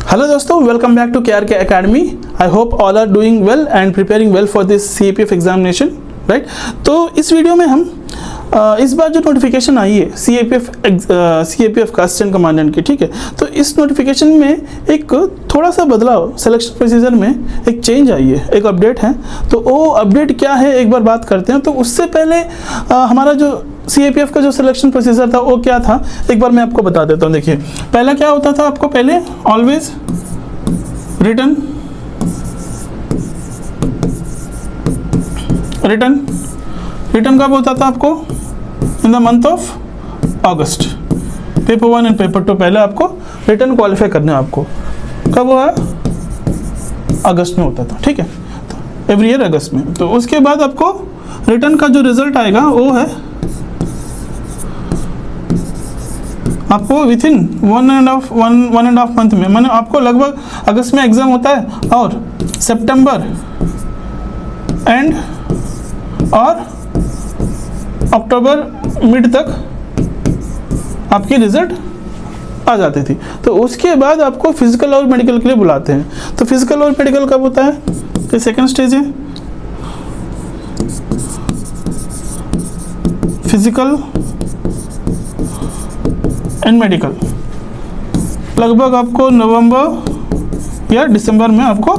Hello दोस्तों, welcome back to KRK academy. I hope all are doing well and preparing well for this CAPF examination, right. तो इस video में हम इस बार जो नोटिफिकेशन आई है CAPF का असिस्टेंट कमांडेंट की, ठीक है, तो इस नोटिफिकेशन में एक थोड़ा सा बदलाव, सिलेक्शन प्रोसीजर में एक चेंज आई है, एक अपडेट है। तो वो अपडेट क्या है एक बार बात करते हैं। तो उससे पहले हमारा जो CAPF का जो सिलेक्शन प्रोसीजर था वो क्या था, एक बार मैं आपको बता देता हूँ। देखिए, पहला क्या होता था, आपको पहले ऑलवेज रिटर्न कब होता था आपको, in the month of August. Paper 1 and paper 2 पहले आपको रिटर्न क्वालिफाई करना है। आपको कब हुआ, अगस्त में होता था, ठीक है, तो एवरी ईयर अगस्त में। तो उसके बाद आपको रिटर्न का जो रिजल्ट आएगा वो है आपको within one and half month में, मैंने आपको लगभग अगस्त में एग्जाम होता है और सितंबर एंड और अक्टूबर मिड तक आपकी रिजल्ट आ जाती थी। तो उसके बाद आपको फिजिकल और मेडिकल के लिए बुलाते हैं। तो फिजिकल और मेडिकल कब होता है, ये सेकंड स्टेज है, फिजिकल एंड मेडिकल। लगभग आपको नवंबर या दिसंबर में आपको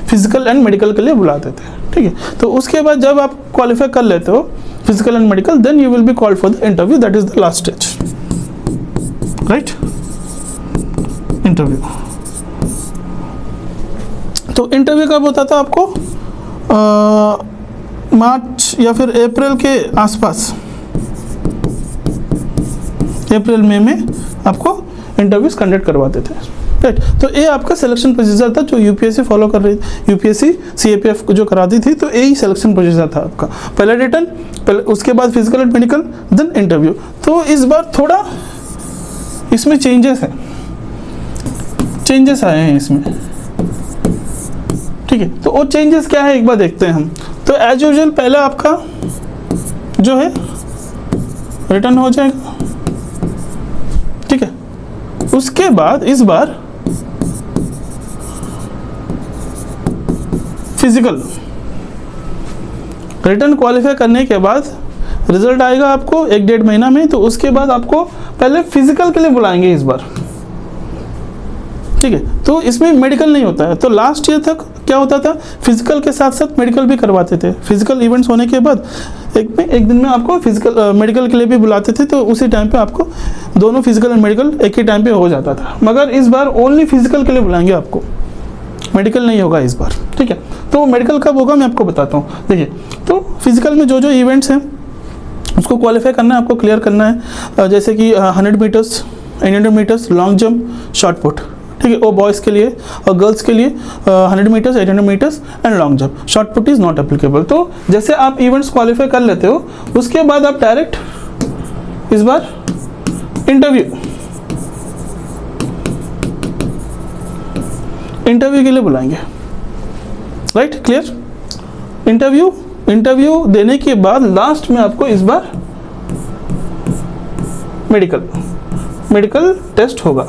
फिजिकल एंड मेडिकल के लिए बुलाते थे, ठीक है। तो उसके बाद जब आप क्वालिफाई कर लेते हो physical and medical, then you will be called for the interview, that is the last stage, right, interview. तो इंटरव्यू कब होता था आपको, मार्च या फिर अप्रैल के आसपास, अप्रैल मई में आपको इंटरव्यूज कंडक्ट करवाते थे, राइट। तो ये आपका सिलेक्शन प्रोसीजर था जो UPSC फॉलो कर रही थी, UPSC CAPF को जो कराती थी। तो यही सिलेक्शन प्रोसीजर था आपका, पहले रिटर्न, उसके बाद physical and medical, then interview. तो इस बार थोड़ा इसमें चेंजेस आए हैं इसमें, ठीक है। तो वो चेंजेस क्या है एक बार देखते हैं हम। तो एज यूजुअल पहले आपका जो है रिटर्न हो जाएगा, ठीक है। उसके बाद इस बार फिजिकल, रिटर्न क्वालिफाई करने के बाद रिजल्ट आएगा आपको 1-1.5 महीना में। तो उसके बाद आपको पहले फिजिकल के लिए बुलाएंगे इस बार, ठीक है। तो इसमें मेडिकल नहीं होता है। तो लास्ट ईयर तक क्या होता था, फिजिकल के साथ साथ मेडिकल भी करवाते थे। फिजिकल इवेंट्स होने के बाद एक दिन में आपको फिजिकल मेडिकल के लिए भी बुलाते थे। तो उसी टाइम पे आपको दोनों फिजिकल एंड मेडिकल एक ही टाइम पे हो जाता था। मगर इस बार ओनली फिजिकल के लिए बुलाएंगे आपको, मेडिकल नहीं होगा इस बार, ठीक है। तो मेडिकल कब होगा मैं आपको बताता हूँ। देखिए, तो फिजिकल में जो इवेंट्स हैं उसको क्वालिफाई करना है, आपको क्लियर करना है। जैसे कि 100 meters, 800 meters, long jump, short put, ठीक है, वो बॉयज़ के लिए। और गर्ल्स के लिए 100 meters, 800 meters and long jump. Short put is not applicable. तो जैसे आप इवेंट्स क्वालिफाई कर लेते हो उसके बाद आप डायरेक्ट इस बार इंटरव्यू के लिए बुलाएंगे, राइट, क्लियर। इंटरव्यू देने के बाद लास्ट में आपको इस बार मेडिकल टेस्ट होगा,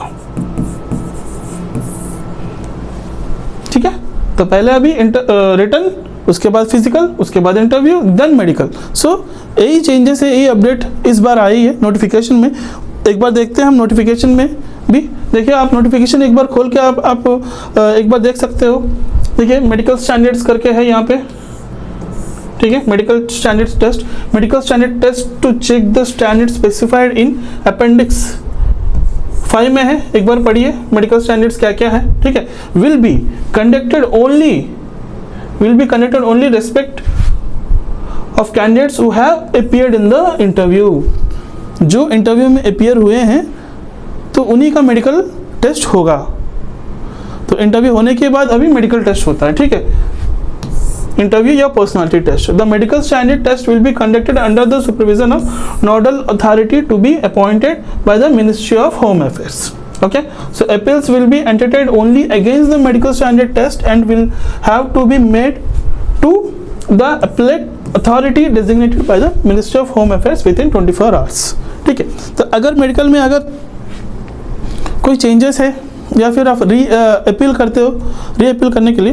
ठीक है। तो पहले अभी रिटर्न, उसके बाद फिजिकल, उसके बाद इंटरव्यू, देन मेडिकल। सो यही चेंजेस है, यही अपडेट इस बार आई है नोटिफिकेशन में। एक बार देखते हैं हम नोटिफिकेशन में भी। देखिए, आप नोटिफिकेशन एक बार खोल के आप एक बार देख सकते हो। देखिए, मेडिकल स्टैंडर्ड्स करके है यहाँ पे, ठीक है, medical standard test to check the standard specified in appendix 5 में है। एक बार पढ़िए मेडिकल स्टैंडर्ड्स क्या क्या है, ठीक है। Will be conducted only respect of candidates who have appeared in the interview. जो इंटरव्यू में अपीयर हुए हैं तो उन्हीं का मेडिकल टेस्ट होगा। तो इंटरव्यू होने के बाद अभी मेडिकल टेस्ट होता है, ठीक है, इंटरव्यू या personality test. The medical standard test will be conducted under the supervision of nodal authority to be appointed by the ministry of home affairs. Okay, so appeals will be entertained only against the medical standard test and will have to be made to the appellate authority designated by the Ministry of Home Affairs within 24 hours. ठीक है। तो अगर medical में अगर कोई changes है या फिर आप अपील करते हो, अपील करने के लिए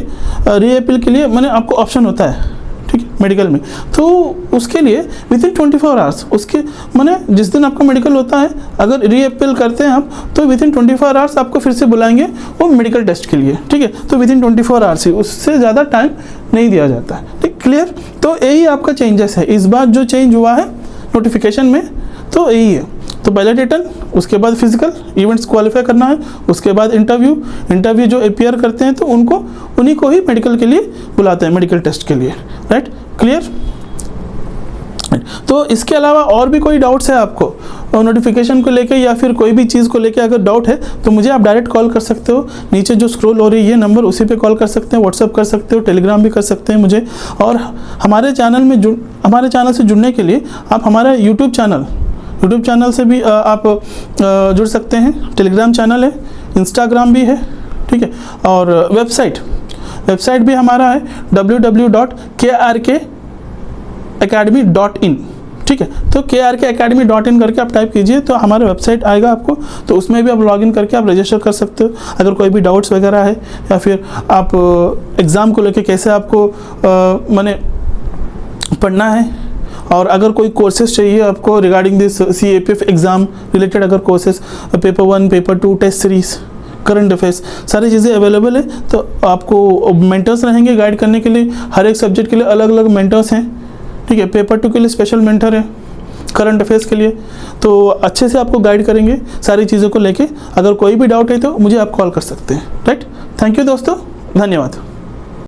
अपील के लिए मैंने आपको ऑप्शन होता है, ठीक है, मेडिकल में। तो उसके लिए विदिन 24 आवर्स, उसके मैंने जिस दिन आपका मेडिकल होता है, अगर अपील करते हैं आप, तो विदिन 24 आवर्स आपको फिर से बुलाएंगे वो मेडिकल टेस्ट के लिए, ठीक है। तो विदिन 24 आवर्स ही, उससे ज़्यादा टाइम नहीं दिया जाता है, ठीक, क्लियर। तो यही आपका चेंजेस है इस बार जो चेंज हुआ है नोटिफिकेशन में, तो यही है। तो पहले रिटन, उसके बाद फिजिकल इवेंट्स क्वालिफाई करना है, उसके बाद इंटरव्यू जो अपीयर करते हैं तो उन्हीं को ही मेडिकल के लिए बुलाते हैं, मेडिकल टेस्ट के लिए, राइट, क्लियर। तो इसके अलावा और भी कोई डाउट्स है आपको नोटिफिकेशन को लेके या फिर कोई भी चीज़ को लेके अगर डाउट है तो मुझे आप डायरेक्ट कॉल कर सकते हो, नीचे जो स्क्रॉल हो रही है नंबर उसी पे कॉल कर सकते हैं, व्हाट्सअप कर सकते हो, टेलीग्राम भी कर सकते हैं मुझे। और हमारे चैनल से जुड़ने के लिए आप हमारा यूट्यूब चैनल से भी आप जुड़ सकते हैं, टेलीग्राम चैनल है, इंस्टाग्राम भी है, ठीक है। और वेबसाइट भी हमारा है www.krkacademy.in, ठीक है। तो krkacademy.in करके आप टाइप कीजिए तो हमारा वेबसाइट आएगा आपको, तो उसमें भी आप लॉगिन करके आप रजिस्टर कर सकते हो। अगर कोई भी डाउट्स वगैरह है या फिर आप एग्ज़ाम को लेके कैसे आपको माने पढ़ना है, और अगर कोई कोर्सेज चाहिए आपको regarding this CAPF exam related, अगर courses paper 1, paper 2, test series, current affairs, सारी चीज़ें अवेलेबल है। तो आपको मेंटर्स रहेंगे गाइड करने के लिए, हर एक सब्जेक्ट के लिए अलग अलग मेंटर्स हैं, ठीक है। पेपर 2 के लिए स्पेशल मेंटर है, करंट अफेयर्स के लिए, तो अच्छे से आपको गाइड करेंगे सारी चीज़ों को लेके। अगर कोई भी डाउट है तो मुझे आप कॉल कर सकते हैं, राइट। थैंक यू दोस्तों, धन्यवाद।